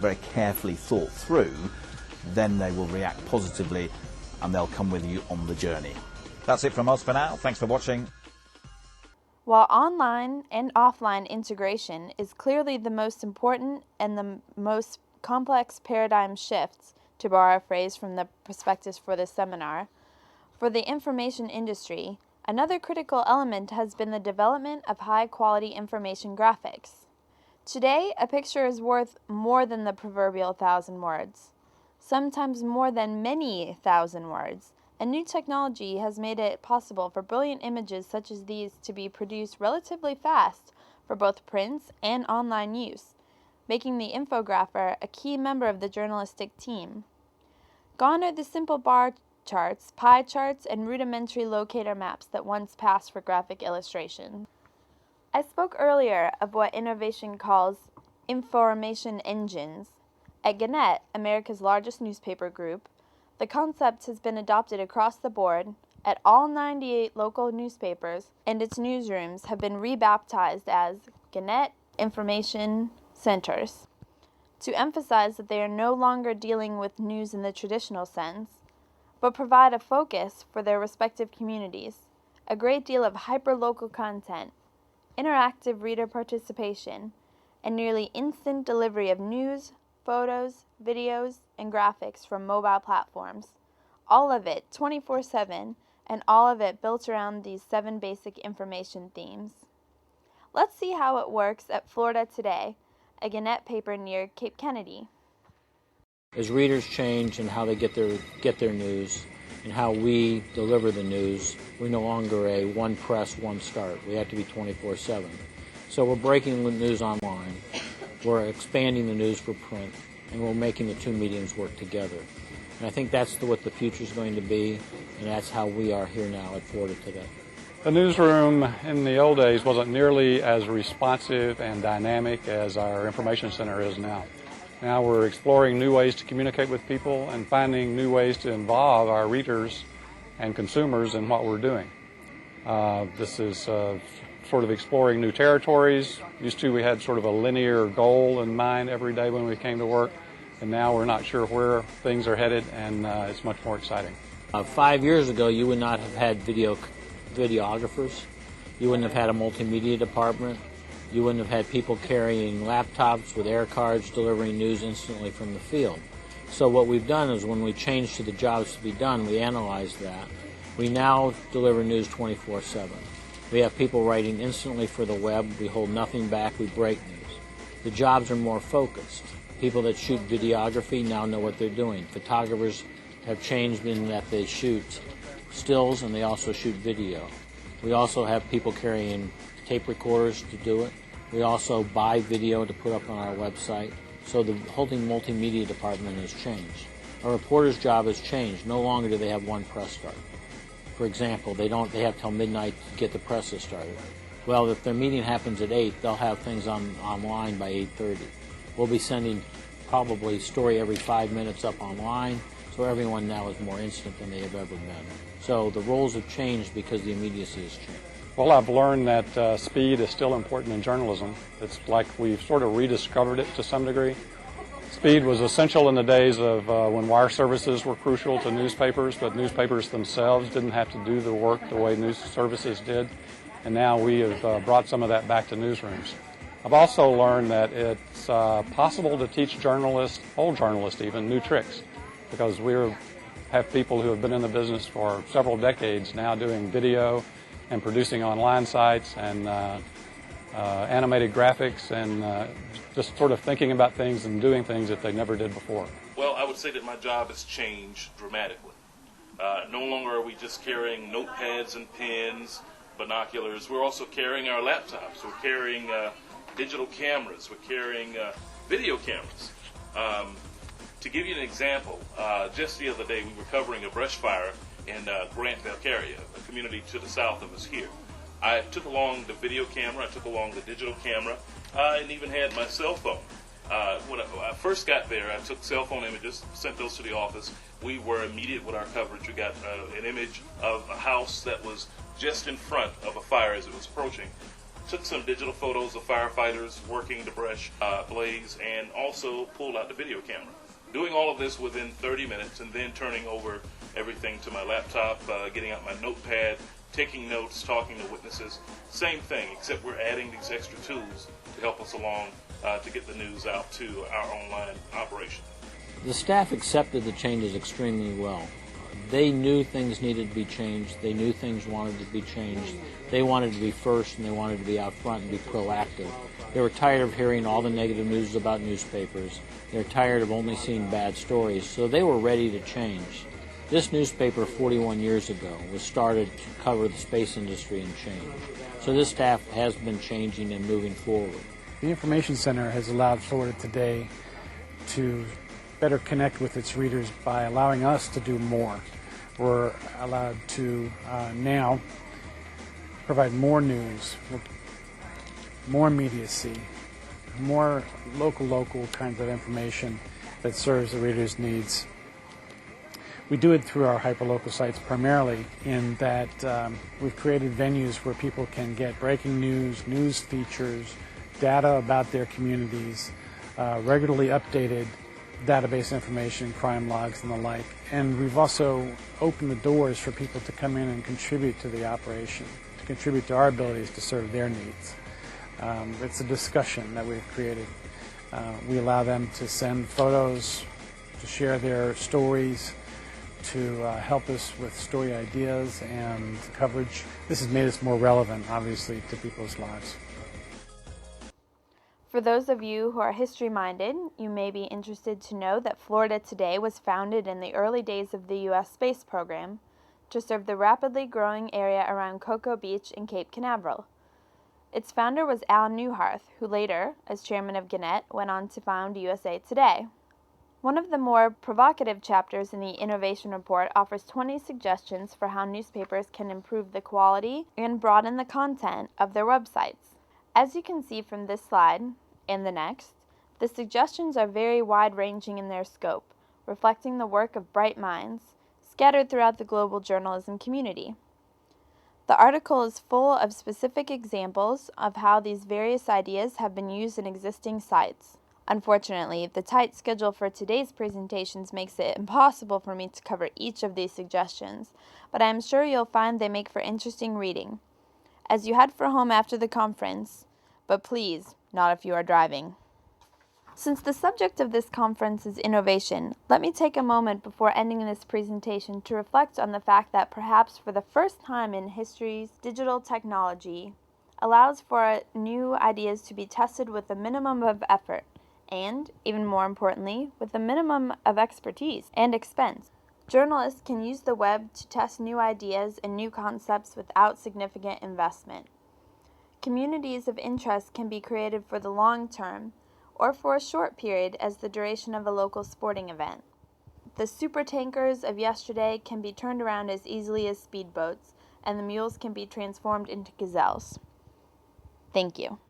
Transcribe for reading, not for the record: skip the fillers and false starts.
very carefully thought through, then they will react positively and they'll come with you on the journey. That's it from us for now. Thanks for watching. While online and offline integration is clearly the most important and the most complex paradigm shifts, to borrow a phrase from the prospectus for this seminar, for the information industry, another critical element has been the development of high-quality information graphics. Today, a picture is worth more than the proverbial 1,000 words, sometimes more than many thousand words, and new technology has made it possible for brilliant images such as these to be produced relatively fast for both print and online use, making the infographer a key member of the journalistic team. Gone are the simple bar charts, pie charts, and rudimentary locator maps that once passed for graphic illustration. I spoke earlier of what innovation calls information engines. At Gannett, America's largest newspaper group, the concept has been adopted across the board at all 98 local newspapers, and its newsrooms have been rebaptized as Gannett Information Centers, to emphasize that they are no longer dealing with news in the traditional sense, but provide a focus for their respective communities, a great deal of hyper-local content, interactive reader participation, and nearly instant delivery of news, photos, videos, and graphics from mobile platforms. All of it 24/7, and all of it built around these 7 basic information themes. Let's see how it works at Florida Today, a Gannett paper near Cape Kennedy. As readers change and how they get their news and how we deliver the news, we're no longer a one press, one start. We have to be 24/7. So we're breaking the news online, we're expanding the news for print, and we're making the two mediums work together. And I think that's what the future is going to be, and that's how we are here now at Florida Today. The newsroom in the old days wasn't nearly as responsive and dynamic as our information center is now. Now we're exploring new ways to communicate with people and finding new ways to involve our readers and consumers in what we're doing. This is sort of exploring new territories. Used to we had sort of a linear goal in mind every day when we came to work, and now we're not sure where things are headed, and it's much more exciting. 5 years ago, you would not have had videographers. You wouldn't have had a multimedia department. You wouldn't have had people carrying laptops with air cards delivering news instantly from the field. So what we've done is when we changed to the jobs to be done, we analyzed that. We now deliver news 24/7. We have people writing instantly for the web. We hold nothing back. We break news. The jobs are more focused. People that shoot videography now know what they're doing. Photographers have changed in that they shoot stills and they also shoot video. We also have people carrying tape recorders to do it. We also buy video to put up on our website. So the whole multimedia department has changed. A reporter's job has changed. No longer do they have one press start. For example, they have till midnight to get the presses started. Well, if their meeting happens at 8, they'll have things online by 8:30. We'll be sending probably a story every 5 minutes up online, so everyone now is more instant than they have ever been. So the roles have changed because the immediacy has changed. Well, I've learned that speed is still important in journalism. It's like we've sort of rediscovered it to some degree. Speed was essential in the days of when wire services were crucial to newspapers, but newspapers themselves didn't have to do the work the way news services did. And now we have brought some of that back to newsrooms. I've also learned that it's possible to teach journalists, old journalists even, new tricks, because we have people who have been in the business for several decades now doing video and producing online sites and animated graphics and just sort of thinking about things and doing things that they never did before. Well, I would say that my job has changed dramatically. No longer are we just carrying notepads and pens, binoculars. We're also carrying our laptops. We're carrying digital cameras. We're carrying video cameras. To give you an example, just the other day we were covering a brush fire in Grantville area, a community to the south of us here. I took along the video camera, I took along the digital camera, and even had my cell phone. When I first got there, I took cell phone images, sent those to the office. We were immediate with our coverage. We got an image of a house that was just in front of a fire as it was approaching. took some digital photos of firefighters working the brush blaze, and also pulled out the video camera. Doing all of this within 30 minutes and then turning over everything to my laptop, getting out my notepad, taking notes, talking to witnesses. Same thing, except we're adding these extra tools to help us along to get the news out to our online operation. The staff accepted the changes extremely well. They knew things needed to be changed. They knew things wanted to be changed. They wanted to be first, and they wanted to be out front and be proactive. They were tired of hearing all the negative news about newspapers. They're tired of only seeing bad stories, so they were ready to change. This newspaper 41 years ago was started to cover the space industry and change. So this staff has been changing and moving forward. The Information Center has allowed Florida Today to better connect with its readers by allowing us to do more. We're allowed to now provide more news, more immediacy, more local kinds of information that serves the reader's needs. We do it through our hyperlocal sites primarily in that we've created venues where people can get breaking news, news features, data about their communities, regularly updated database information, crime logs, and the like. And we've also opened the doors for people to come in and contribute to the operation, to contribute to our abilities to serve their needs. It's a discussion that we've created. We allow them to send photos, to share their stories, to help us with story ideas and coverage. This has made us more relevant, obviously, to people's lives. For those of you who are history-minded, you may be interested to know that Florida Today was founded in the early days of the U.S. space program to serve the rapidly growing area around Cocoa Beach and Cape Canaveral. Its founder was Al Newharth, who later, as chairman of Gannett, went on to found USA Today. One of the more provocative chapters in the Innovation Report offers 20 suggestions for how newspapers can improve the quality and broaden the content of their websites. As you can see from this slide and the next, the suggestions are very wide-ranging in their scope, reflecting the work of bright minds scattered throughout the global journalism community. The article is full of specific examples of how these various ideas have been used in existing sites. Unfortunately, the tight schedule for today's presentations makes it impossible for me to cover each of these suggestions, but I am sure you'll find they make for interesting reading as you head for home after the conference, but please, not if you are driving. Since the subject of this conference is innovation, let me take a moment before ending this presentation to reflect on the fact that perhaps for the first time in history, digital technology allows for new ideas to be tested with a minimum of effort and, even more importantly, with a minimum of expertise and expense. Journalists can use the web to test new ideas and new concepts without significant investment. Communities of interest can be created for the long term or for a short period as the duration of a local sporting event. The supertankers of yesterday can be turned around as easily as speedboats, and the mules can be transformed into gazelles. Thank you.